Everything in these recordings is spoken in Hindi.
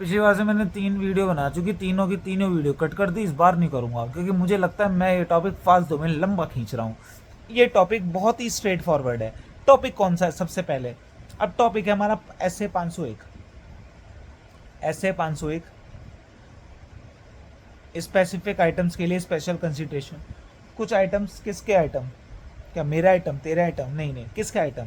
पिछली बार से मैंने 3 वीडियो बना चुकी, तीनों की तीनों वीडियो कट कर दी। इस बार नहीं करूँगा क्योंकि मुझे लगता है मैं ये टॉपिक फालतू में लंबा खींच रहा हूँ। ये टॉपिक बहुत ही स्ट्रेट फॉरवर्ड है। टॉपिक कौन सा है सबसे पहले? अब टॉपिक है हमारा एसए 501। एसए 501 स्पेसिफिक आइटम्स के लिए स्पेशल कंसिडरेशन। कुछ आइटम्स, किसके आइटम? क्या मेरे आइटम, तेरे आइटम? नहीं नहीं, किसके आइटम?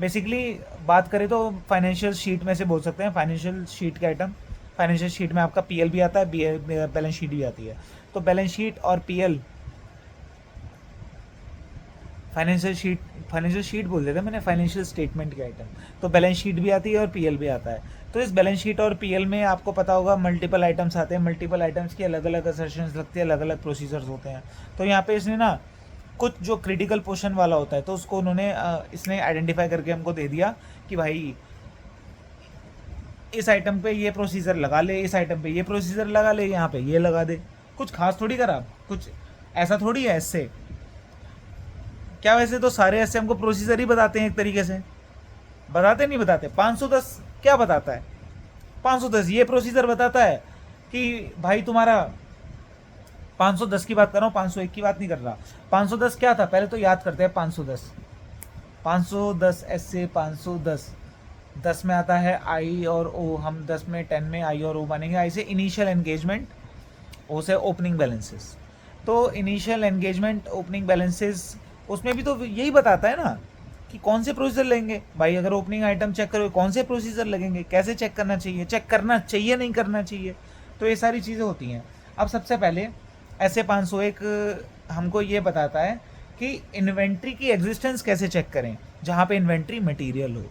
बेसिकली बात करें तो फाइनेंशियल शीट में से बोल सकते हैं, फाइनेंशियल शीट के आइटम। फाइनेंशियल शीट में आपका पीएल भी आता है, बैलेंस शीट भी आती है। तो बैलेंस शीट और पीएल, फाइनेंशियल शीट बोल देते हैं मैंने, फाइनेंशियल स्टेटमेंट के आइटम। तो बैलेंस शीट भी आती है और पीएल भी आता है। तो इस बैलेंस शीट और पीएल में आपको पता होगा मल्टीपल आइटम्स आते हैं, मल्टीपल आइटम्स की अलग अलग असर्शंस लगती है, अलग अलग प्रोसीजर्स होते हैं। तो यहाँ पे इसने ना कुछ जो क्रिटिकल पोर्शन वाला होता है तो उसको उन्होंने इसने आइडेंटिफाई करके हमको दे दिया कि भाई इस आइटम पे ये प्रोसीजर लगा ले, इस आइटम पे ये प्रोसीजर लगा ले, यहाँ पे ये लगा दे। कुछ खास थोड़ी करा, कुछ ऐसा थोड़ी है इससे। क्या वैसे तो सारे ऐसे हमको प्रोसीजर ही बताते हैं एक तरीके से, बताते नहीं बताते? 510 क्या बताता है? 510 ये प्रोसीजर बताता है कि भाई तुम्हारा 510 की बात कर रहा हूँ, 501 की बात नहीं कर रहा। 510 क्या था पहले तो याद करते हैं। 510 ऐसे 510 10 में आता है आई और ओ। हम 10 में 10 में आई और ओ बनेंगे। आई से इनिशियल एंगेजमेंट, ओ से ओपनिंग बैलेंसेस। तो इनिशियल एंगेजमेंट, ओपनिंग बैलेंसेस, उसमें भी तो यही बताता है ना कि कौन से प्रोसीजर लेंगे। भाई अगर ओपनिंग आइटम चेक करो, कौन से प्रोसीजर लगेंगे, कैसे चेक करना चाहिए, चेक करना चाहिए नहीं करना चाहिए। तो ये सारी चीज़ें होती हैं। अब सबसे पहले ऐसे 501 हमको ये बताता है कि इन्वेंट्री की एग्जिस्टेंस कैसे चेक करें जहाँ पे इन्वेंट्री मटेरियल हो।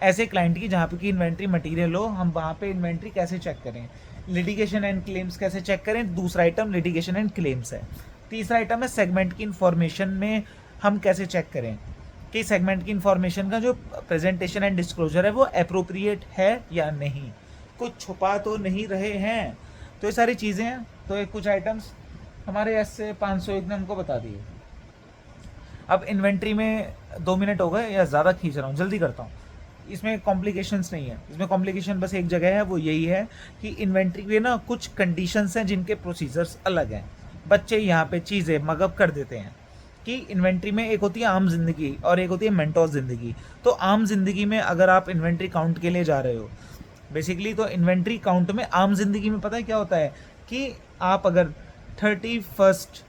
ऐसे क्लाइंट की जहाँ पे की इन्वेंट्री मटेरियल हो, हम वहाँ पे इन्वेंट्री कैसे चेक करें। लिटिगेशन एंड क्लेम्स कैसे चेक करें, दूसरा आइटम लिटिगेशन एंड क्लेम्स है। तीसरा आइटम है सेगमेंट की इन्फॉर्मेशन में हम कैसे चेक करें कि सेगमेंट की इन्फॉर्मेशन का जो प्रेजेंटेशन एंड डिस्क्लोजर है वो अप्रोप्रिएट है या नहीं, कुछ छुपा तो नहीं रहे हैं। तो ये सारी चीज़ें हैं। तो ये कुछ आइटम्स हमारे ऐसे 501 ने हमको बता दिए। अब इन्वेंट्री में 2 मिनट हो गए या ज़्यादा खींच रहा हूँ, जल्दी करता हूँ। इसमें कॉम्प्लिकेशंस नहीं है, इसमें कॉम्प्लिकेशन बस एक जगह है, वो यही है कि इन्वेंट्री के ना कुछ कंडीशंस हैं जिनके प्रोसीजर्स अलग हैं। बच्चे यहाँ पे चीज़ें मगअप कर देते हैं कि इन्वेंट्री में एक होती है आम जिंदगी और एक होती है मेंटोस जिंदगी। तो आम जिंदगी में अगर आप इन्वेंट्री काउंट के लिए जा रहे हो बेसिकली, तो इन्वेंट्री काउंट में आम जिंदगी में पता है क्या होता है कि आप अगर 31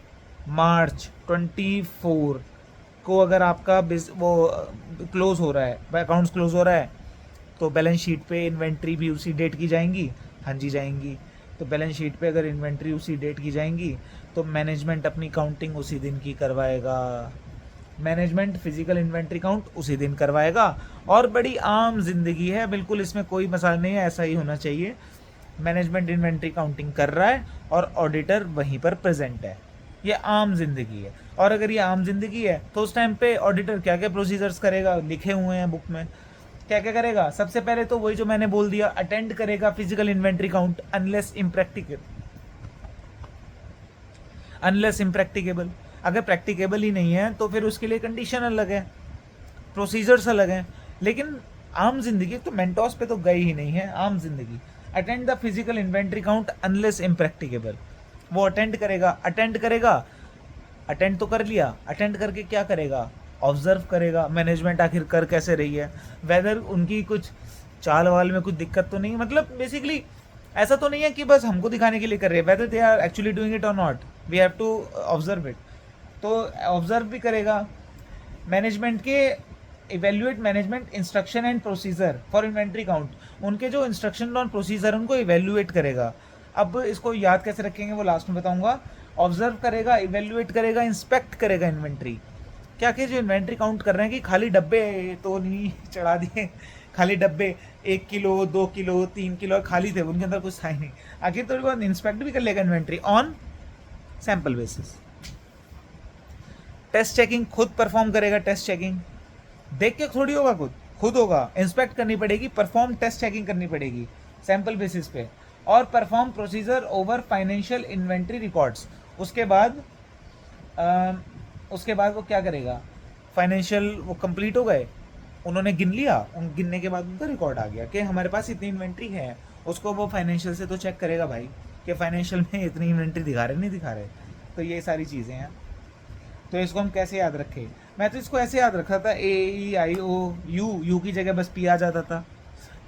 मार्च 24 को अगर आपका वो क्लोज हो रहा है, अकाउंट्स क्लोज हो रहा है, तो बैलेंस शीट पे इन्वेंट्री भी उसी डेट की जाएंगी। हाँ जी जाएंगी। तो बैलेंस शीट पे अगर इन्वेंट्री उसी डेट की जाएंगी तो मैनेजमेंट अपनी काउंटिंग उसी दिन की करवाएगा। मैनेजमेंट फिजिकल इन्वेंट्री काउंट उसी दिन करवाएगा। और बड़ी आम जिंदगी है, बिल्कुल इसमें कोई मसाला नहीं है, ऐसा ही होना चाहिए। मैनेजमेंट इन्वेंट्री काउंटिंग कर रहा है और ऑडिटर वहीं पर प्रेजेंट है। ये आम जिंदगी है। और अगर ये आम जिंदगी है तो उस टाइम पे ऑडिटर क्या क्या प्रोसीजर्स करेगा, लिखे हुए हैं बुक में। क्या क्या करेगा? सबसे पहले तो वही जो मैंने बोल दिया, अटेंड करेगा physical inventory count unless impracticable. अगर प्रैक्टिकेबल ही नहीं है तो फिर उसके लिए कंडीशन अलग है, प्रोसीजर्स अलग हैं। लेकिन आम जिंदगी तो मेंटोस पे तो गई ही नहीं है। आम जिंदगी attend the physical inventory count unless impracticable, वो अटेंड करेगा। अटेंड तो कर लिया, अटेंड करके क्या करेगा? ऑब्जर्व करेगा मैनेजमेंट आखिर कर कैसे रही है, वेदर उनकी कुछ चाल वाल में कुछ दिक्कत तो नहीं। मतलब बेसिकली ऐसा तो नहीं है कि बस हमको दिखाने के लिए कर रहे हैं, whether they are actually doing it और not, we have to observe it. तो ऑब्जर्व भी करेगा। मैनेजमेंट के evaluate management instruction and procedure for inventory count, उनके जो इंस्ट्रक्शन और प्रोसीजर उनको इवेल्युएट करेगा। अब इसको याद कैसे रखेंगे वो लास्ट में बताऊंगा। ऑब्जर्व करेगा, इवेल्युएट करेगा, इंस्पेक्ट करेगा इन्वेंट्री। क्या कि जो इन्वेंट्री काउंट कर रहे हैं कि खाली डब्बे तो नहीं चढ़ा दिए, खाली डब्बे 1 किलो 2 किलो 3 किलो खाली थे, उनके अंदर कुछ था ही नहीं। आखिर थोड़ी बहुत इंस्पेक्ट भी कर लेगा inventory on sample basis. Test checking खुद परफॉर्म करेगा। टेस्ट चेकिंग देख के थोड़ी होगा, खुद होगा, इंस्पेक्ट करनी पड़ेगी, परफॉर्म टेस्ट चेकिंग करनी पड़ेगी सैंपल बेसिस पे। और perform procedure over financial inventory records. उसके बाद वो क्या करेगा? फाइनेंशियल वो कंप्लीट हो गए, उन्होंने गिन लिया, उन गिनने के बाद उनका रिकॉर्ड आ गया कि हमारे पास इतनी इन्वेंट्री है, उसको वो फाइनेंशियल से तो चेक करेगा भाई कि फाइनेंशियल में इतनी इन्वेंट्री दिखा रहे नहीं दिखा रहे। तो ये सारी चीज़ें हैं। तो इसको हम कैसे याद रखें? मैं तो इसको ऐसे याद रखा था, AEIOU, की जगह बस P आ जाता था,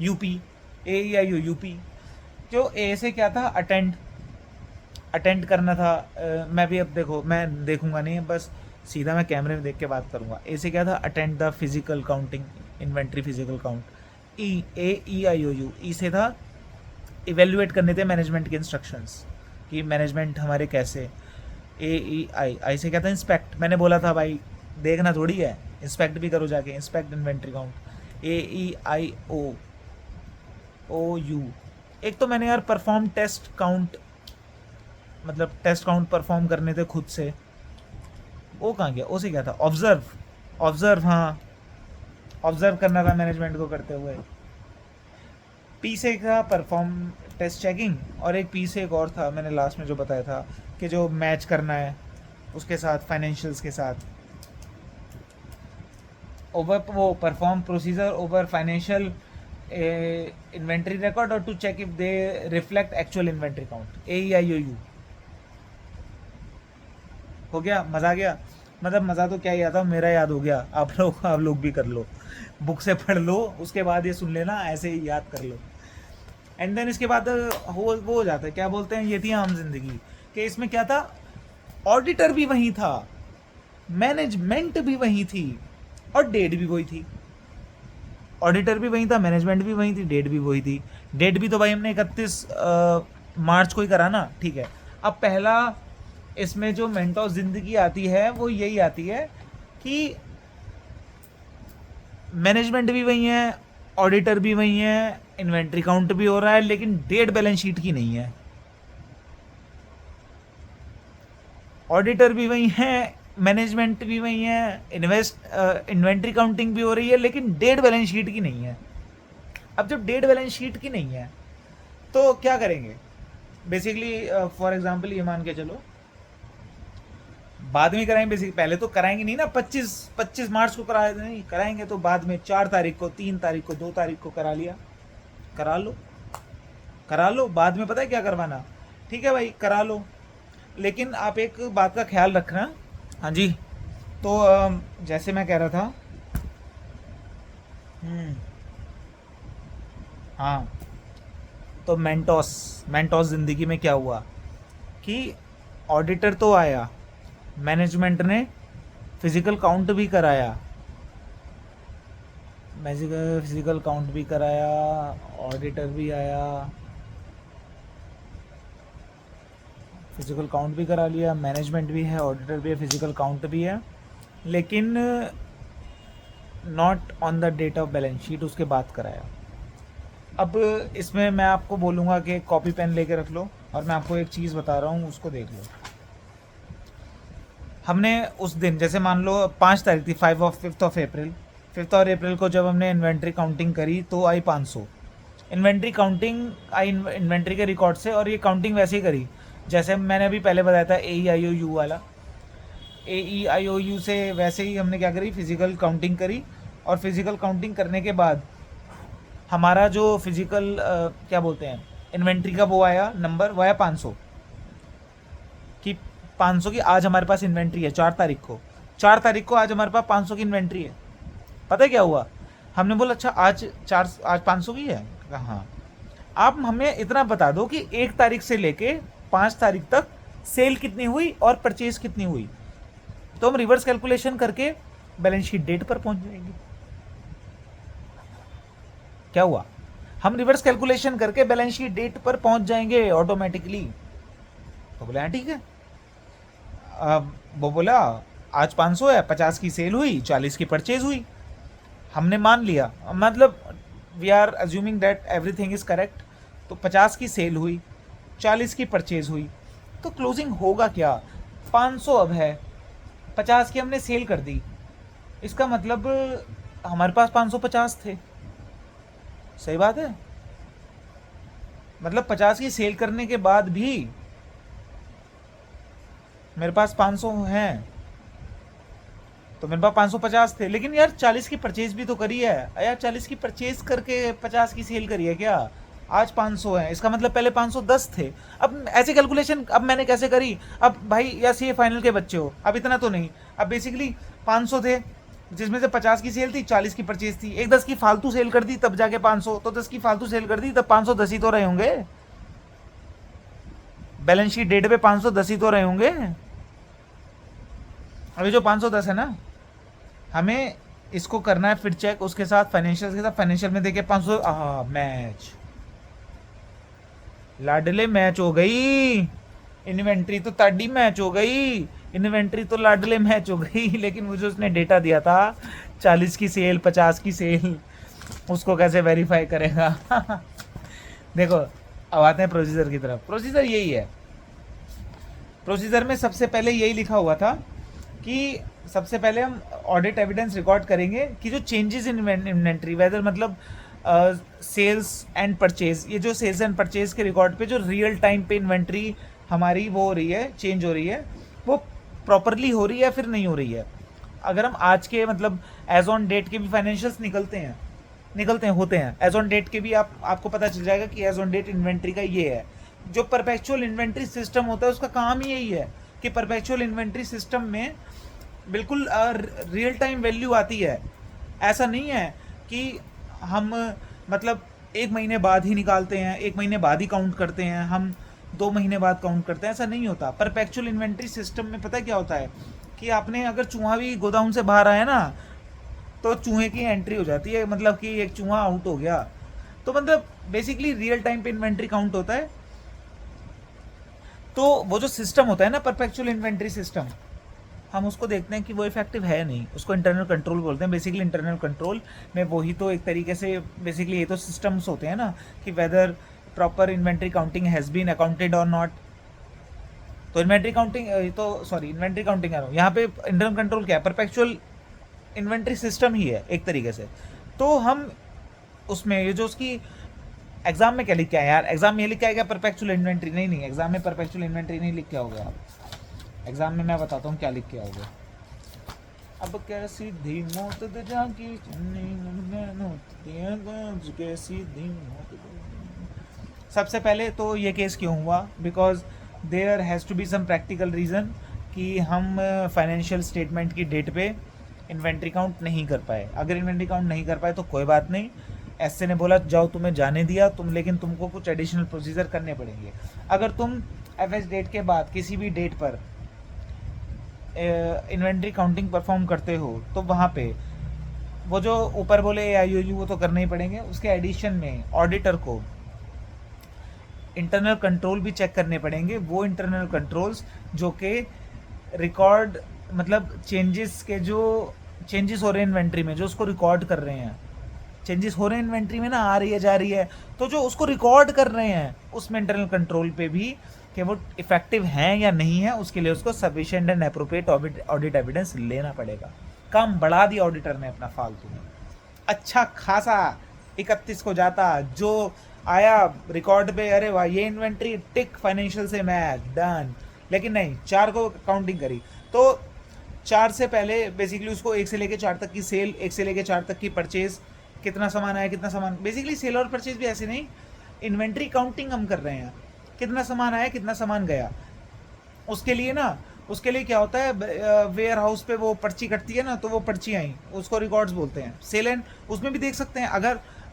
यूपी, AEIOU, जो ए से क्या था, अटेंड करना था। मैं भी अब देखो, मैं देखूंगा नहीं, बस सीधा मैं कैमरे में देख के बात करूंगा। ए से क्या था, attend the physical counting, inventory physical count. AEIOU, ई से था इवेल्युएट करने थे मैनेजमेंट के इंस्ट्रक्शंस कि मैनेजमेंट हमारे कैसे। आई से क्या था, इंस्पेक्ट, मैंने बोला था भाई देखना थोड़ी है, इंस्पेक्ट भी करो जाके, इंस्पेक्ट इन्वेंट्री काउंट। AEIOU, एक तो मैंने यार परफॉर्म टेस्ट काउंट, मतलब टेस्ट काउंट परफॉर्म करने थे खुद से, वो कहाँ गया? ओ से क्या था, ऑब्जर्व, हाँ ऑब्जर्व करना था मैनेजमेंट को करते हुए। पी से था परफॉर्म टेस्ट चेकिंग, और एक पी से एक और था मैंने लास्ट में जो बताया था कि जो मैच करना है उसके साथ, फाइनेंशियल्स के साथ। ओवर वो perform procedure over financial inventory record और to check if they reflect actual inventory count. AEIOU हो गया, मज़ा आ गया। मतलब मज़ा तो क्या ही आता, मेरा याद हो गया, आप लोग भी कर लो, बुक से पढ़ लो, उसके बाद ये सुन लेना, ऐसे ही याद कर लो। एंड देन इसके बाद वो हो जाता है, क्या बोलते हैं, ये थी आम जिंदगी, कि इसमें क्या था, ऑडिटर भी वही था, मैनेजमेंट भी वही थी, और डेट भी वही थी। ऑडिटर भी वही था, मैनेजमेंट भी वही थी, डेट भी वही थी। डेट भी तो भाई हमने 31 मार्च को ही करा ना, ठीक है। अब पहला इसमें जो मेंटोस जिंदगी आती है वो यही आती है कि मैनेजमेंट भी वही है, ऑडिटर भी वही है, इन्वेंट्री काउंट भी हो रहा है, लेकिन डेट बैलेंस शीट की नहीं है। ऑडिटर भी वही है, मैनेजमेंट भी वही है, इन्वेंट्री काउंटिंग भी हो रही है, लेकिन डेट बैलेंस शीट की नहीं है। अब जब डेट बैलेंस शीट की नहीं है तो क्या करेंगे? बेसिकली फॉर एग्जांपल ये मान के चलो, बाद में कराएंगे, बेसिक पहले तो कराएंगे नहीं ना, 25 मार्च को करा नहीं कराएंगे, तो बाद में 4 तारीख को, 3 तारीख को, 2 तारीख को करा लिया, करा लो, बाद में पता है क्या करवाना, ठीक है भाई करा लो, लेकिन आप एक बात का ख्याल रखना। हाँ जी, तो जैसे मैं कह रहा था, हाँ, तो मेंटोस ज़िंदगी में क्या हुआ कि ऑडिटर तो आया, मैनेजमेंट ने फिजिकल काउंट भी कराया, फिजिकल काउंट भी कराया, ऑडिटर भी आया, फिजिकल काउंट भी करा लिया, मैनेजमेंट भी है, ऑडिटर भी है, फिजिकल काउंट भी है, लेकिन not on the date of balance sheet उसके बाद कराया। अब इसमें मैं आपको बोलूँगा कि कॉपी पेन लेके रख लो, और मैं आपको एक चीज़ बता रहा हूँ, उसको देख लो। हमने उस दिन, जैसे मान लो 5 तारीख थी, 5th ऑफ अप्रैल को जब हमने इन्वेंट्री काउंटिंग करी तो आई 500 इन्वेंट्री काउंटिंग आई इन्वेंट्री के रिकॉर्ड से, और ये काउंटिंग वैसे ही करी जैसे मैंने अभी पहले बताया था, AEIOU वाला। AEIOU से वैसे ही हमने क्या करी, फिजिकल काउंटिंग करी, और फिजिकल काउंटिंग करने के बाद हमारा जो फिजिकल क्या बोलते हैं, इन्वेंट्री का वो आया नंबर, वो आया 500 कि 500 की आज हमारे पास इन्वेंट्री है। 4 तारीख को आज हमारे पास 500 की इन्वेंट्री है। पता है क्या हुआ, हमने बोला अच्छा आज 500 की है, हाँ, आप हमें इतना बता दो कि 1 तारीख से लेके 5 तारीख तक सेल कितनी हुई और परचेज कितनी हुई, तो हम रिवर्स कैलकुलेशन करके बैलेंस शीट डेट पर पहुंच जाएंगे। क्या हुआ, हम रिवर्स कैलकुलेशन करके बैलेंस शीट डेट पर पहुंच जाएंगे ऑटोमेटिकली। तो बोले हाँ ठीक है। वो बोला आज 500 है, 50 की सेल हुई, 40 की परचेज हुई, हमने मान लिया, मतलब we are assuming that everything is correct. तो 50 की सेल हुई, 40 की परचेज हुई, तो क्लोजिंग होगा क्या, 500 अब है, 50 की हमने सेल कर दी, इसका मतलब हमारे पास 550 थे। सही बात है, मतलब 50 की सेल करने के बाद भी मेरे पास 500 हैं, तो मेरे पास 550 थे, लेकिन यार 40 की परचेज भी तो करी है यार, 40 की परचेज करके 50 की सेल करी है क्या? आज 500 है, इसका मतलब पहले 510 थे। अब ऐसे कैलकुलेशन अब मैंने कैसे करी, अब भाई या सी फाइनल के बच्चे हो, अब इतना तो नहीं, अब बेसिकली 500 थे, जिसमें से 50 की सेल थी, 40 की परचेज थी, एक 10 की फालतू सेल कर दी तब जाके 500, तो 10 की फालतू सेल कर दी तब 510 ही तो रहे होंगे, बैलेंस शीट डेट पे 510 ही तो रहे होंगे। अभी जो 510 है ना, हमें इसको करना है फिर चेक उसके साथ फाइनेंशियल के साथ। फाइनेंशियल में देखे 500 मैच, लाडले मैच हो गई, इन्वेंट्री तो ताडी मैच हो गई, इन्वेंट्री तो लाडले मैच हो गई। लेकिन मुझे उसने डेटा दिया था 40 की सेल 50 की सेल, उसको कैसे वेरीफाई करेगा। देखो अब आते हैं प्रोसीजर की तरफ। प्रोसीजर यही है, प्रोसीजर में सबसे पहले यही लिखा हुआ था कि सबसे पहले हम ऑडिट एविडेंस रिकॉर्ड करेंगे कि जो चेंजेस इन इन्वेंट्री, वेदर मतलब सेल्स एंड परचेज, ये जो सेल्स एंड परचेज के रिकॉर्ड पे जो रियल टाइम पे इन्वेंट्री हमारी वो हो रही है, चेंज हो रही है, वो प्रॉपरली हो रही है फिर नहीं हो रही है। अगर हम आज के मतलब एज ऑन डेट के भी फाइनेंशियल्स निकलते हैं होते हैं, एज ऑन डेट के भी आपको पता चल जाएगा कि एज ऑन डेट इन्वेंट्री का ये है। जो परपेचुअल इन्वेंट्री सिस्टम होता है उसका काम ही यही है कि परपेचुअल इन्वेंट्री सिस्टम में बिल्कुल रियल टाइम वैल्यू आती है। ऐसा नहीं है कि हम मतलब 1 महीने बाद ही निकालते हैं, 1 महीने बाद ही काउंट करते हैं, हम 2 महीने बाद काउंट करते हैं, ऐसा नहीं होता। परपेचुअल इन्वेंट्री सिस्टम में पता है क्या होता है कि आपने अगर चूहा भी गोदाम से बाहर आया ना तो चूहे की एंट्री हो जाती है, मतलब कि एक चूहा आउट हो गया, तो मतलब बेसिकली रियल टाइम पे इन्वेंट्री काउंट होता है। तो वो जो सिस्टम होता है ना परपेचुअल इन्वेंट्री सिस्टम, हम उसको देखते हैं कि वो इफेक्टिव है नहीं, उसको इंटरनल कंट्रोल बोलते हैं। बेसिकली इंटरनल कंट्रोल में वही तो एक तरीके से बेसिकली ये तो सिस्टम्स होते हैं ना कि whether proper inventory counting has been accounted और नॉट। तो इन्वेंट्री काउंटिंग इन्वेंट्री काउंटिंग कह रहा हूँ यहाँ पे। इंटरनल कंट्रोल क्या है, परपेचुअल इन्वेंट्री सिस्टम ही है एक तरीके से। तो हम उसमें ये जो उसकी एग्जाम में क्या लिख के आए यार, एग्जाम में ये लिख के आएगा परपेचुअल इन्वेंट्री, नहीं एग्जाम में परपेचुअल इन्वेंट्री नहीं लिख के आओगे आप, एग्जाम में मैं बताता हूँ क्या लिख के आओगे। अब कैसी धी मौत जागी कैसी धी मौत। सबसे पहले तो ये केस क्यों हुआ, because there has to be some practical reason कि हम फाइनेंशियल स्टेटमेंट की डेट पे इन्वेंट्री काउंट नहीं कर पाए। अगर इन्वेंट्री काउंट नहीं कर पाए तो कोई बात नहीं, एसए ने बोला जाओ तुम्हें जाने दिया तुम, लेकिन तुमको कुछ एडिशनल प्रोसीजर करने पड़ेंगे। अगर तुम एफएस डेट के बाद किसी भी डेट पर इन्वेंट्री काउंटिंग परफॉर्म करते हो तो वहाँ पे वो जो ऊपर बोले आईओयू वो तो करने ही पड़ेंगे। उसके एडिशन में ऑडिटर को इंटरनल कंट्रोल भी चेक करने पड़ेंगे, वो इंटरनल कंट्रोल्स जो कि रिकॉर्ड मतलब चेंजेस के जो चेंजेस हो रहे हैं इन्वेंट्री में, जो उसको रिकॉर्ड कर रहे हैं, चेंजेस हो रहे हैं इन्वेंट्री में ना, आ रही है जा रही है, तो जो उसको रिकॉर्ड कर रहे हैं उसमें इंटरनल कंट्रोल पे भी कि वो इफेक्टिव हैं या नहीं है, उसके लिए उसको sufficient and appropriate audit evidence लेना पड़ेगा। काम बढ़ा दिया ऑडिटर ने अपना फालतू में, अच्छा खासा 31 को जाता, जो आया रिकॉर्ड पे अरे वाह ये इन्वेंट्री टिक फाइनेंशियल से मैच डन, लेकिन नहीं 4 को काउंटिंग करी तो 4 से पहले बेसिकली उसको 1 से लेके 4 तक की सेल, 1 से लेके 4 तक की परचेज, कितना सामान आया कितना सामान, बेसिकली सेल और परचेज भी ऐसे नहीं, इन्वेंट्री काउंटिंग हम कर रहे हैं, कितना सामान आया कितना सामान गया। उसके लिए ना, उसके लिए क्या होता है वेयर हाउस पे वो पर्ची कटती है ना, तो वो पर्ची आई उसको रिकॉर्ड्स बोलते हैं। सेल एंड उसमें भी देख सकते हैं,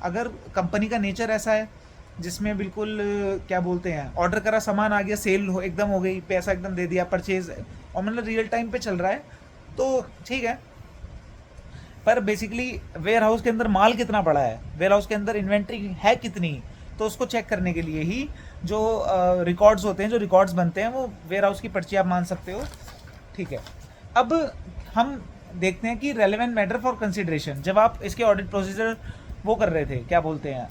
अगर कंपनी का नेचर ऐसा है जिसमें बिल्कुल क्या बोलते हैं ऑर्डर करा सामान आ गया, सेल हो एकदम हो गई, पैसा एकदम दे दिया, परचेज और मतलब रियल टाइम पे चल रहा है तो ठीक है। पर बेसिकली वेयर हाउस के अंदर माल कितना पड़ा है, वेयर हाउस के अंदर इन्वेंट्री है कितनी, तो उसको चेक करने के लिए ही जो रिकॉर्ड्स होते हैं, जो रिकॉर्ड्स बनते हैं, वो वेयर हाउस की पर्ची आप मान सकते हो, ठीक है। अब हम देखते हैं कि रेलेवेंट मैटर फॉर कंसिडरेशन, जब आप इसके ऑडिट प्रोसीजर वो कर रहे थे, क्या बोलते हैं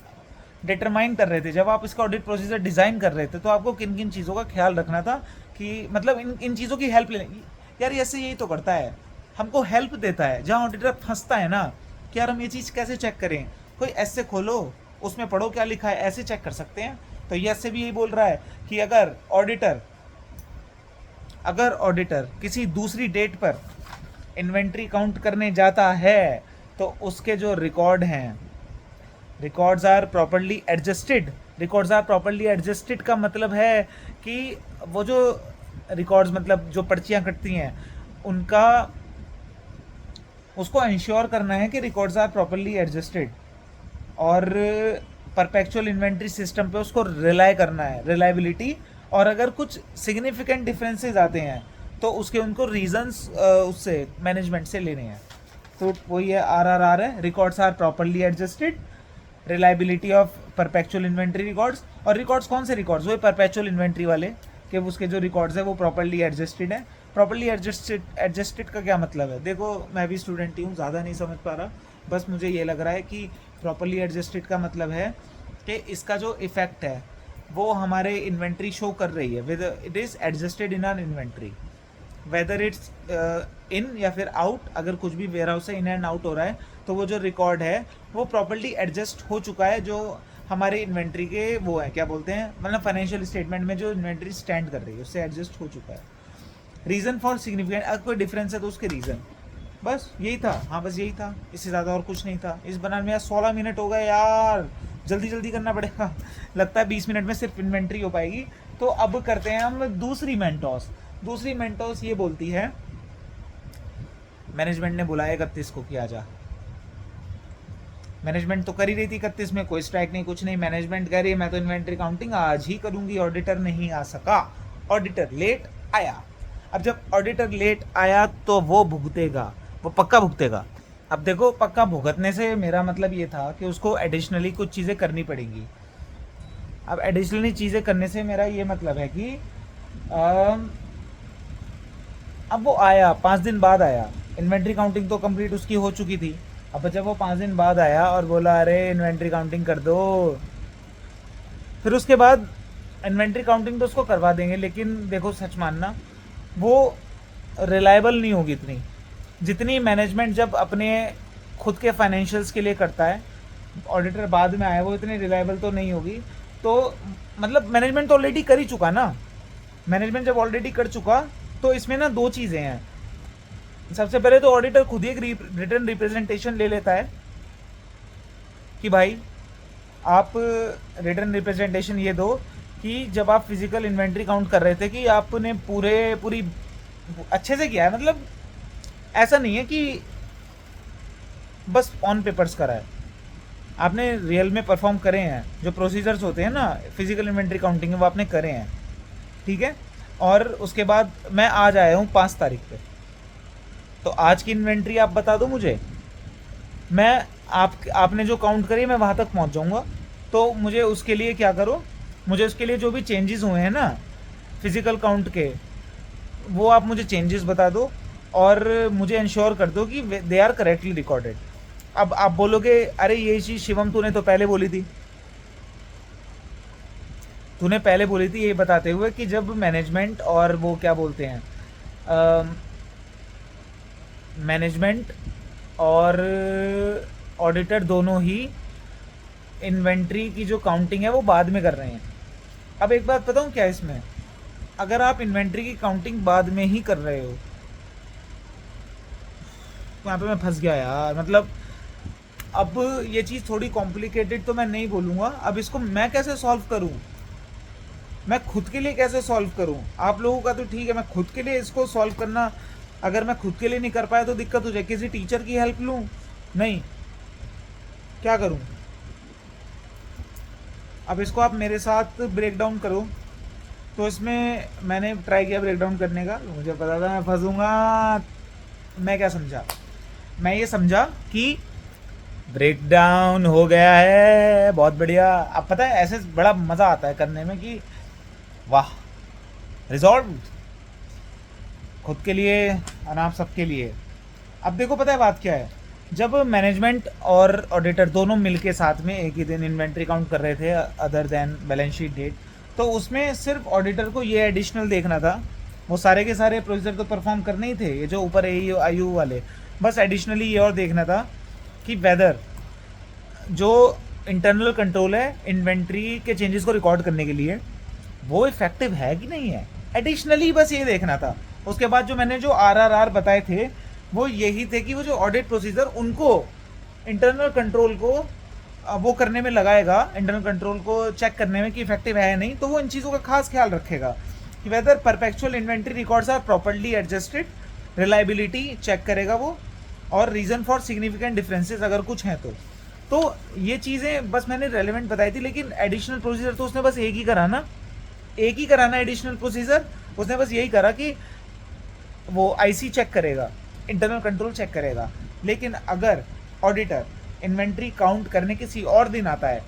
डिटरमाइन कर रहे थे, जब आप इसका ऑडिट प्रोसीजर डिज़ाइन कर रहे थे तो आपको किन किन चीज़ों का ख्याल रखना था कि मतलब इन चीज़ों की हेल्प लेनी। यार ऐसे यही तो करता है, हमको हेल्प देता है। जहाँ ऑडिटर फंसता है ना कि यार हम ये चीज़ कैसे चेक करें, कोई ऐसे खोलो उसमें पढ़ो क्या लिखा है, ऐसे चेक कर सकते हैं। तो ये ऐसे भी यही बोल रहा है कि अगर ऑडिटर किसी दूसरी डेट पर इन्वेंट्री काउंट करने जाता है तो उसके जो रिकॉर्ड हैं, records are properly adjusted records are properly adjusted का मतलब है कि वो जो रिकॉर्ड्स मतलब जो पर्चियाँ कटती हैं उनका उसको इंश्योर करना है कि रिकॉर्ड्स आर प्रॉपर्ली एडजस्टेड, और परपेचुअल इन्वेंट्री सिस्टम पे उसको रिलाई करना है, रिलायबिलिटी। और अगर कुछ सिग्निफिकेंट डिफरेंसेस आते हैं तो उसके उनको रीजंस उससे मैनेजमेंट से लेने हैं। तो वही है RRR है, records are properly adjusted, reliability of perpetual inventory records. और रिकॉर्ड्स कौन से रिकॉर्ड्स? वही परपेचुअल इन्वेंट्री वाले, कि उसके जो रिकॉर्ड्स है वो प्रॉपर्ली एडजस्टेड है। प्रॉपर्ली एडजस्टेड का क्या मतलब है? देखो मैं भी स्टूडेंट ही हूँ, ज़्यादा नहीं समझ पा रहा, बस मुझे ये लग रहा है कि प्रॉपर्ली एडजस्टेड का मतलब है कि इसका जो इफेक्ट है वो हमारे इन्वेंट्री शो कर रही है, with it is adjusted in are inventory, whether it's in या फिर आउट। अगर कुछ भी वेयर हाउस से इन एंड आउट हो रहा है तो वो जो रिकॉर्ड है वो प्रॉपर्ली एडजस्ट हो चुका है, जो हमारे इन्वेंट्री के वो है क्या बोलते हैं, मतलब फाइनेंशियल स्टेटमेंट में जो इन्वेंट्री स्टैंड कर रही है उससे एडजस्ट हो चुका है। रीज़न फॉर सिग्निफिकेंट, अगर कोई डिफरेंस है तो उसके रीज़न, बस यही था। हाँ बस यही था, इससे ज़्यादा और कुछ नहीं था। इस बनाने में यार 16 मिनट हो गए यार, जल्दी जल्दी करना पड़ेगा। लगता है 20 मिनट में सिर्फ इन्वेंट्री हो पाएगी। तो अब करते हैं हम दूसरी मेंटोस। दूसरी मेंटोस ये बोलती है, मैनेजमेंट ने बुलाया 31 को कि आ जा। मैनेजमेंट तो कर ही रही थी 31 में, कोई स्ट्राइक नहीं कुछ नहीं। मैनेजमेंट कह रही है मैं तो इन्वेंट्री काउंटिंग आज ही करूंगी। ऑडिटर नहीं आ सका, ऑडिटर लेट आया। अब जब ऑडिटर लेट आया तो वो भुगतेगा, वो पक्का भुगतेगा। अब देखो पक्का भुगतने से मेरा मतलब ये था कि उसको एडिशनली कुछ चीज़ें करनी पड़ेंगी। अब एडिशनली चीज़ें करने से मेरा ये मतलब है कि अब वो आया 5 दिन बाद आया, इन्वेंट्री काउंटिंग तो कंप्लीट उसकी हो चुकी थी। अब जब वो 5 दिन बाद आया और बोला अरे इन्वेंट्री काउंटिंग कर दो, फिर उसके बाद इन्वेंट्री काउंटिंग तो उसको करवा देंगे, लेकिन देखो सच मानना वो रिलायबल नहीं होगी इतनी जितनी मैनेजमेंट जब अपने खुद के फाइनेंशियल्स के लिए करता है। ऑडिटर बाद में आया, वो इतनी रिलायबल तो नहीं होगी। तो मतलब मैनेजमेंट तो ऑलरेडी कर ही चुका ना, मैनेजमेंट जब ऑलरेडी कर चुका तो इसमें ना दो चीज़ें हैं। सबसे पहले तो ऑडिटर खुद ही एक रिटर्न रिप्रेजेंटेशन ले लेता है कि भाई आप रिटर्न रिप्रेजेंटेशन ये दो कि जब आप फिजिकल इन्वेंट्री काउंट कर रहे थे कि आपने पूरी अच्छे से किया है, मतलब ऐसा नहीं है कि बस ऑन पेपर्स करा है, आपने रियल में परफॉर्म करे हैं। जो प्रोसीजर्स होते हैं ना फिजिकल इन्वेंट्री काउंटिंग वो आपने करे हैं, ठीक है। और उसके बाद मैं आज आया हूँ 5 तारीख पे, तो आज की इन्वेंट्री आप बता दो मुझे, मैं आपने जो काउंट करी मैं वहाँ तक पहुँच जाऊँगा। तो मुझे उसके लिए क्या करो, मुझे उसके लिए जो भी चेंजेस हुए हैं ना फिज़िकल काउंट के, वो आप मुझे चेंजेस बता दो और मुझे इंश्योर कर दो कि दे आर करेक्टली रिकॉर्डेड। अब आप बोलोगे अरे ये चीज़ शिवम तूने तो पहले बोली थी, तूने पहले बोली थी ये बताते हुए कि जब मैनेजमेंट और वो क्या बोलते हैं मैनेजमेंट और ऑडिटर दोनों ही इन्वेंट्री की जो काउंटिंग है वो बाद में कर रहे हैं। अब एक बात बताऊं क्या इसमें, अगर आप इन्वेंट्री की काउंटिंग बाद में ही कर रहे हो, वहाँ पे मैं फंस गया यार। मतलब अब ये चीज़ थोड़ी कॉम्प्लिकेटेड तो मैं नहीं बोलूँगा, अब इसको मैं कैसे सॉल्व करूँ, मैं खुद के लिए कैसे सॉल्व करूँ। आप लोगों का तो ठीक है, मैं खुद के लिए इसको सॉल्व करना, अगर मैं खुद के लिए नहीं कर पाया तो दिक्कत हो जाए, किसी टीचर की हेल्प लूँ, नहीं क्या करूँ। अब इसको आप मेरे साथ ब्रेक डाउन करो। तो इसमें मैंने ट्राई किया ब्रेक डाउन करने का, मुझे पता था मैं फंसूँगा। मैं क्या समझा, मैं ये समझा कि ब्रेक डाउन हो गया है, बहुत बढ़िया। अब पता है ऐसे बड़ा मज़ा आता है करने में कि वाह रिजॉल्व, खुद के लिए और आप सबके लिए। अब देखो पता है बात क्या है, जब मैनेजमेंट और ऑडिटर दोनों मिलके साथ में एक ही दिन इन्वेंट्री काउंट कर रहे थे other than balance sheet date, तो उसमें सिर्फ ऑडिटर को ये एडिशनल देखना था, वो सारे के सारे प्रोसीजर तो परफॉर्म करने ही थे, ये जो ऊपर AU वाले, बस एडिशनली ये और देखना था कि वेदर जो इंटरनल कंट्रोल है इन्वेंट्री के चेंजेस को रिकॉर्ड करने के लिए वो इफेक्टिव है कि नहीं है, एडिशनली बस ये देखना था। उसके बाद जो मैंने जो RRR बताए थे वो यही थे कि वो जो ऑडिट प्रोसीजर उनको इंटरनल कंट्रोल को वो करने में लगाएगा, इंटरनल कंट्रोल को चेक करने में कि इफेक्टिव है या नहीं, तो वो इन चीज़ों का खास ख्याल रखेगा कि whether perpetual inventory records are properly adjusted, reliability check करेगा वो, और रीज़न फॉर सिग्निफिकेंट डिफरेंसेस अगर कुछ हैं तो ये चीज़ें बस मैंने रेलिवेंट बताई थी। लेकिन एडिशनल प्रोसीजर तो उसने बस एक ही करा ना, एक ही कराना एडिशनल प्रोसीजर, उसने बस यही करा कि वो आईसी चेक करेगा, इंटरनल कंट्रोल चेक करेगा। लेकिन अगर ऑडिटर इन्वेंट्री काउंट करने किसी और दिन आता है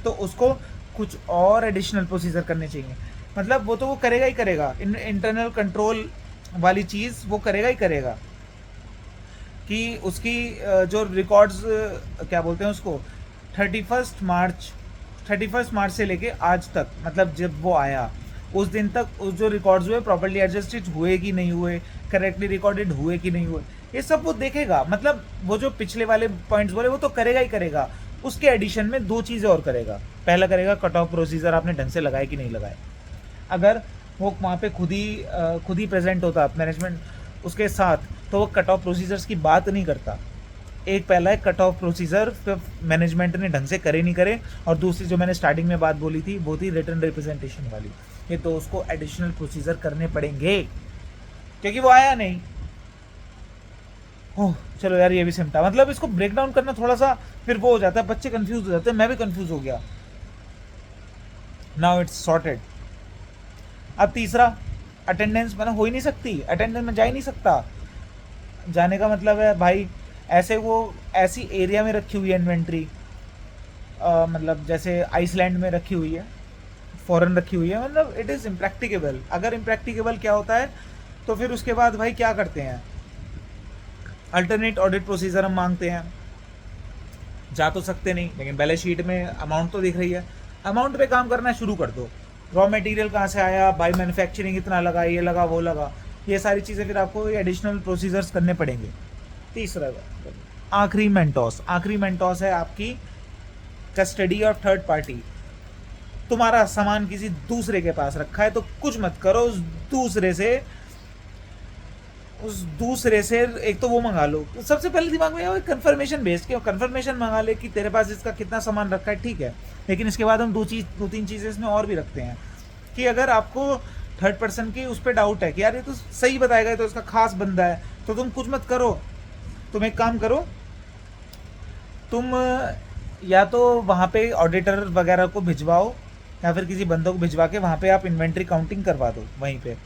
तो उसको कुछ और एडिशनल प्रोसीजर करने चाहिए। मतलब वो तो वो करेगा ही करेगा, इंटरनल कंट्रोल वाली चीज़ वो करेगा ही करेगा कि उसकी जो रिकॉर्ड्स क्या बोलते हैं उसको 31 मार्च से लेके आज तक, मतलब जब वो आया उस दिन तक उस जो रिकॉर्ड्स हुए प्रॉपर्ली एडजस्टेड हुए कि नहीं हुए, करेक्टली रिकॉर्डेड हुए कि नहीं हुए, ये सब वो देखेगा। मतलब वो जो पिछले वाले पॉइंट्स बोले वो तो करेगा ही करेगा, उसके एडिशन में दो चीज़ें और करेगा। पहला करेगा कट ऑफ प्रोसीजर आपने ढंग से लगाए कि नहीं लगाए। अगर वो वहाँ पे खुद ही प्रेजेंट होता मैनेजमेंट उसके साथ, तो वो कट ऑफ प्रोसीजर्स की बात नहीं करता। एक पहला है कट ऑफ प्रोसीजर मैनेजमेंट ने ढंग से करे नहीं करे, और दूसरी जो मैंने स्टार्टिंग में बात बोली थी वो थी रिटर्न रिप्रेजेंटेशन वाली। ये तो उसको एडिशनल प्रोसीजर करने पड़ेंगे क्योंकि वो आया नहीं। ओह चलो यार ये भी सिमटा, मतलब इसको ब्रेक डाउन करना थोड़ा सा फिर वो हो जाता है, बच्चे कंफ्यूज हो जाते हैं, मैं भी कंफ्यूज हो गया। Now it's sorted. अब तीसरा, अटेंडेंस मैंने हो ही नहीं सकती, अटेंडेंस में जा ही नहीं सकता। जाने का मतलब है भाई ऐसे वो ऐसी एरिया में रखी हुई है इन्वेंट्री, मतलब जैसे आइसलैंड में रखी हुई है, फॉरेन रखी हुई है, मतलब इट इज़ इम्प्रैक्टिकेबल। अगर इम्प्रैक्टिकेबल क्या होता है तो फिर उसके बाद भाई क्या करते हैं, अल्टरनेट ऑडिट प्रोसीजर हम मांगते हैं। जा तो सकते नहीं, लेकिन बैलेंस शीट में अमाउंट तो दिख रही है, अमाउंट पे काम करना शुरू कर दो। रॉ मटेरियल कहाँ से आया भाई, मैन्युफैक्चरिंग इतना लगा, ये लगा वो लगा, ये सारी चीज़ें फिर आपको एडिशनल प्रोसीजर्स करने पड़ेंगे। तीसरा आखिरी मेंटोस, आखिरी मेंटोस है आपकी कस्टडी ऑफ थर्ड पार्टी। तुम्हारा सामान किसी दूसरे के पास रखा है तो कुछ मत करो, उस दूसरे से एक तो वो मंगा लो। सबसे पहले दिमाग में आए कंफर्मेशन बेस्ड, क्यों कंफर्मेशन मंगा ले कि तेरे पास इसका कितना सामान रखा है, ठीक है। लेकिन इसके बाद हम दो तीन चीज़ें इसमें और भी रखते हैं कि अगर आपको थर्ड पर्सन की उस पर डाउट है कि यार ये तो सही बताएगा, तो इसका खास बंदा है, तो तुम कुछ मत करो, तुम एक काम करो, तुम या तो वहाँ पे ऑडिटर वगैरह को भिजवाओ या फिर किसी बंदों को भिजवा के वहाँ पे आप इन्वेंट्री काउंटिंग करवा दो वहीं पे,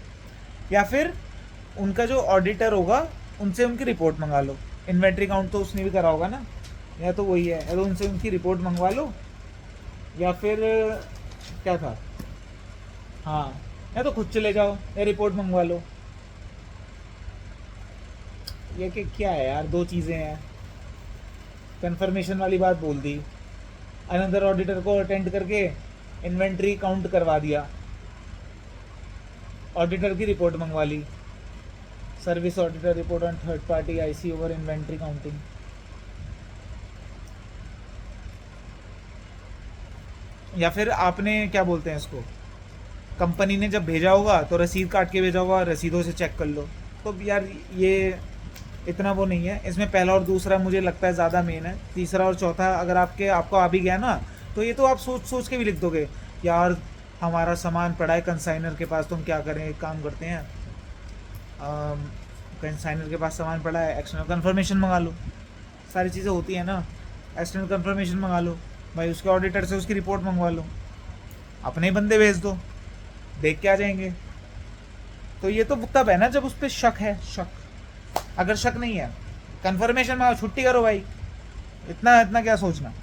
या फिर उनका जो ऑडिटर होगा उनसे उनकी रिपोर्ट मंगा लो। इन्वेंट्री काउंट तो उसने भी करा होगा ना, या तो वही है, या तो उनसे उनकी रिपोर्ट मंगवा लो, या फिर क्या था, हाँ, या तो खुद चले जाओ या रिपोर्ट मंगवा लो। ये कि क्या है यार, दो चीज़ें हैं, कंफर्मेशन वाली बात बोल दी, अनदर ऑडिटर को अटेंड करके इन्वेंट्री काउंट करवा दिया, ऑडिटर की रिपोर्ट मंगवा ली, service auditor report on third party IC over inventory counting. या फिर आपने क्या बोलते हैं इसको, कंपनी ने जब भेजा होगा तो रसीद काट के भेजा होगा, रसीदों से चेक कर लो। तो यार ये इतना वो नहीं है इसमें, पहला और दूसरा मुझे लगता है ज़्यादा मेन है। तीसरा और चौथा अगर आपको आ भी गया ना, तो ये तो आप सोच के भी लिख दोगे, यार हमारा सामान पड़ा है कंसाइनर के पास, तो हम क्या करें, एक काम करते हैं, कंसाइनर के पास सामान पड़ा है, एक्सटर्नल कंफर्मेशन मंगा लो। सारी चीज़ें होती हैं ना, एक्सटर्नल कंफर्मेशन मंगा लो भाई, उसके ऑडिटर से उसकी रिपोर्ट मंगवा लो, अपने ही बंदे भेज दो, देख के आ जाएंगे। तो ये तो तब है ना जब उस पर शक है, शक। अगर शक नहीं है, कंफर्मेशन में छुट्टी करो भाई, इतना क्या सोचना।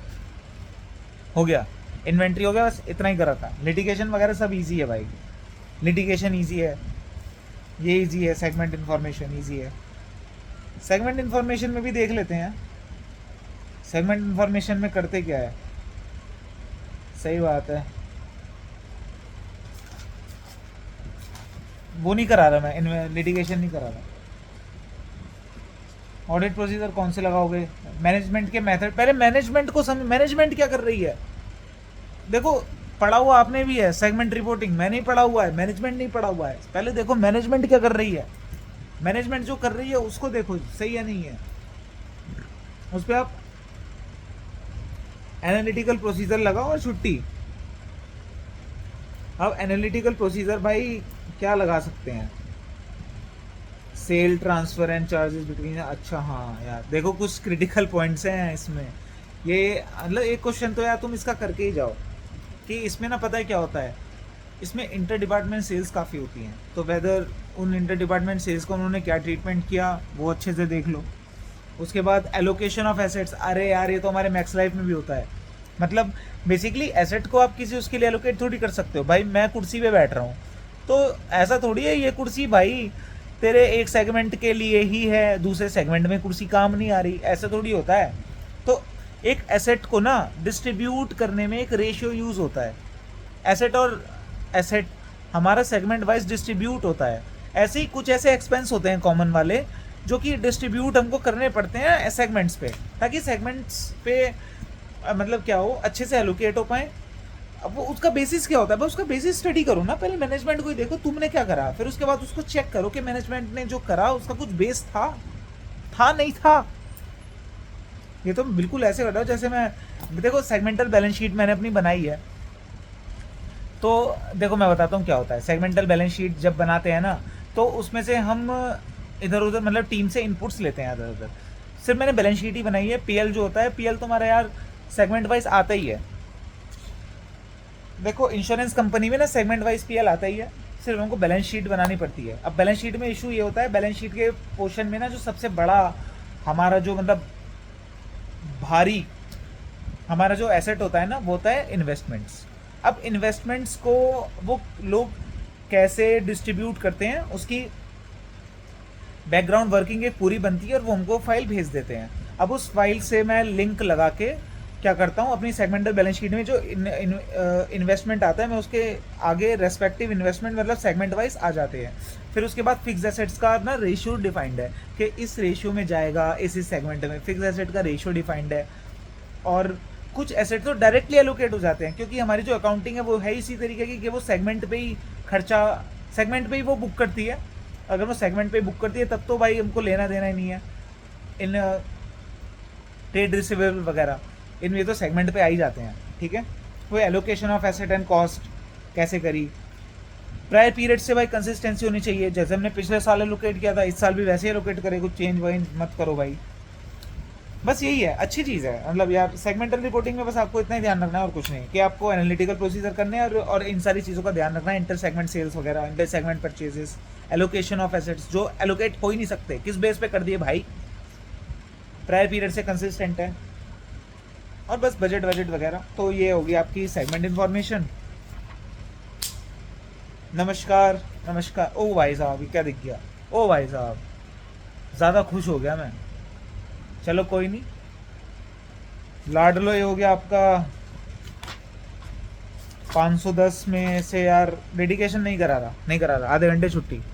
हो गया, इन्वेंट्री हो गया, बस इतना ही करा था। लिटिगेशन वगैरह सब इजी है भाई, लिटिगेशन इजी है, ये इजी है, सेगमेंट इन्फॉर्मेशन इजी है। सेगमेंट इन्फॉर्मेशन में भी देख लेते हैं, सेगमेंट इन्फॉर्मेशन में करते क्या है। सही बात है, वो नहीं करा रहा मैं, लिटिगेशन नहीं करा रहा। ऑडिट प्रोसीजर कौन से लगाओगे, मैनेजमेंट के मेथड, पहले मैनेजमेंट को समझ, मैनेजमेंट क्या कर रही है। देखो पढ़ा हुआ आपने भी है सेगमेंट रिपोर्टिंग, मैंने ही पढ़ा हुआ है, मैनेजमेंट नहीं पढ़ा हुआ है। पहले देखो मैनेजमेंट क्या कर रही है, मैनेजमेंट जो कर रही है उसको देखो सही है नहीं है, उस पर आप एनालिटिकल प्रोसीजर लगाओ और छुट्टी। अब एनालिटिकल प्रोसीजर भाई क्या लगा सकते हैं, sale transfer and charges between. अच्छा हाँ यार देखो कुछ क्रिटिकल पॉइंट्स हैं इसमें, ये मतलब एक क्वेश्चन तो यार तुम इसका करके ही जाओ कि इसमें ना पता है क्या होता है, इसमें इंटर डिपार्टमेंट सेल्स काफ़ी होती हैं, तो वेदर उन इंटर डिपार्टमेंट सेल्स को उन्होंने क्या ट्रीटमेंट किया वो अच्छे से देख लो। उसके बाद एलोकेशन ऑफ एसेट्स, अरे यार ये तो हमारे मैक्स लाइफ में भी होता है। मतलब बेसिकली एसेट को आप किसी उसके लिए एलोकेट थोड़ी कर सकते हो। भाई मैं कुर्सी पे बैठ रहा हूँ तो ऐसा थोड़ी है ये कुर्सी भाई तेरे एक सेगमेंट के लिए ही है, दूसरे सेगमेंट में कुर्सी काम नहीं आ रही, ऐसा थोड़ी होता है। तो एक एसेट को ना डिस्ट्रीब्यूट करने में एक रेशियो यूज़ होता है, एसेट और एसेट हमारा सेगमेंट वाइज डिस्ट्रीब्यूट होता है। ऐसे ही कुछ ऐसे एक्सपेंस होते हैं कॉमन वाले जो कि डिस्ट्रीब्यूट हमको करने पड़ते हैं सेगमेंट्स पे, ताकि सेगमेंट्स पे मतलब क्या हो अच्छे से एलोकेट हो पाए। अब वो उसका बेसिस क्या होता है, उसका बेसिस स्टडी करो ना, पहले मैनेजमेंट को ही देखो तुमने क्या करा, फिर उसके बाद उसको चेक करो कि मैनेजमेंट ने जो करा उसका कुछ बेस था नहीं था। ये तो बिल्कुल ऐसे कर रहा हूँ जैसे मैं, देखो सेगमेंटल बैलेंस शीट मैंने अपनी बनाई है, तो देखो मैं बताता हूँ क्या होता है। सेगमेंटल बैलेंस शीट जब बनाते हैं ना तो उसमें से हम इधर उधर मतलब टीम से इनपुट्स लेते हैं इधर उधर। सिर्फ मैंने बैलेंस शीट ही बनाई है। पीएल जो होता है, पीएल तुम्हारा यार सेगमेंट वाइज आता ही है। देखो इंश्योरेंस कंपनी में ना सेगमेंट वाइज पीएल आता ही है, सिर्फ हमको बैलेंस शीट बनानी पड़ती है। अब बैलेंस शीट में इशू ये होता है, बैलेंस शीट के पोर्शन में ना जो सबसे बड़ा हमारा जो मतलब भारी हमारा जो एसेट होता है ना वो होता है इन्वेस्टमेंट्स। अब इन्वेस्टमेंट्स को वो लोग कैसे डिस्ट्रीब्यूट करते हैं उसकी बैकग्राउंड वर्किंग एक पूरी बनती है और वो हमको फाइल भेज देते हैं। अब उस फाइल से मैं लिंक लगा के क्या करता हूँ, अपनी सेगमेंटल बैलेंस शीट में जो इन्वेस्टमेंट आता है मैं उसके आगे रेस्पेक्टिव इन्वेस्टमेंट मतलब सेगमेंट वाइज आ जाते हैं। फिर उसके बाद फिक्स एसेट्स का ना रेशियो डिफाइंड है कि इस रेशियो में जाएगा, इस सेगमेंट में फिक्स एसेट का रेशियो डिफाइंड है। और कुछ एसेट तो डायरेक्टली एलोकेट हो जाते हैं क्योंकि हमारी जो अकाउंटिंग है वो है इसी तरीके की कि वो सेगमेंट पे ही खर्चा, सेगमेंट पे ही वो बुक करती है। अगर वो सेगमेंट पे बुक करती है तब तो भाई हमको लेना देना ही नहीं है। इन ट्रेड रिसीवेबल वगैरह इनमें तो सेगमेंट पे आ ही जाते हैं, ठीक है। वो allocation of asset and cost कैसे करी, प्रायर पीरियड से भाई कंसिस्टेंसी होनी चाहिए। जैसे हमने पिछले साल एलोकेट किया था इस साल भी वैसे ही एलोकेट करे, कुछ चेंज वेंज मत करो भाई। बस यही है, अच्छी चीज़ है। मतलब यार सेगमेंटल रिपोर्टिंग में बस आपको इतना ही ध्यान रखना है और कुछ नहीं, कि आपको एनालिटिकल प्रोसीजर करने हैं और इन सारी चीज़ों का ध्यान रखना है। इंटर सेगमेंट सेल्स वगैरह, inter segment purchases, allocation of assets जो एलोकेट हो ही नहीं सकते, किस बेस पे कर दिए भाई, प्रायर पीरियड से कंसिस्टेंट है। और बस बजट वगैरह। तो ये होगी आपकी सेगमेंट इन्फॉर्मेशन। नमस्कार नमस्कार। ओ भाई साहब ये क्या दिख गया, ओ भाई साहब ज़्यादा खुश हो गया मैं। चलो कोई नहीं, लाडलो ये हो गया आपका 510 में से यार। डेडिकेशन नहीं करा रहा आधे घंटे छुट्टी।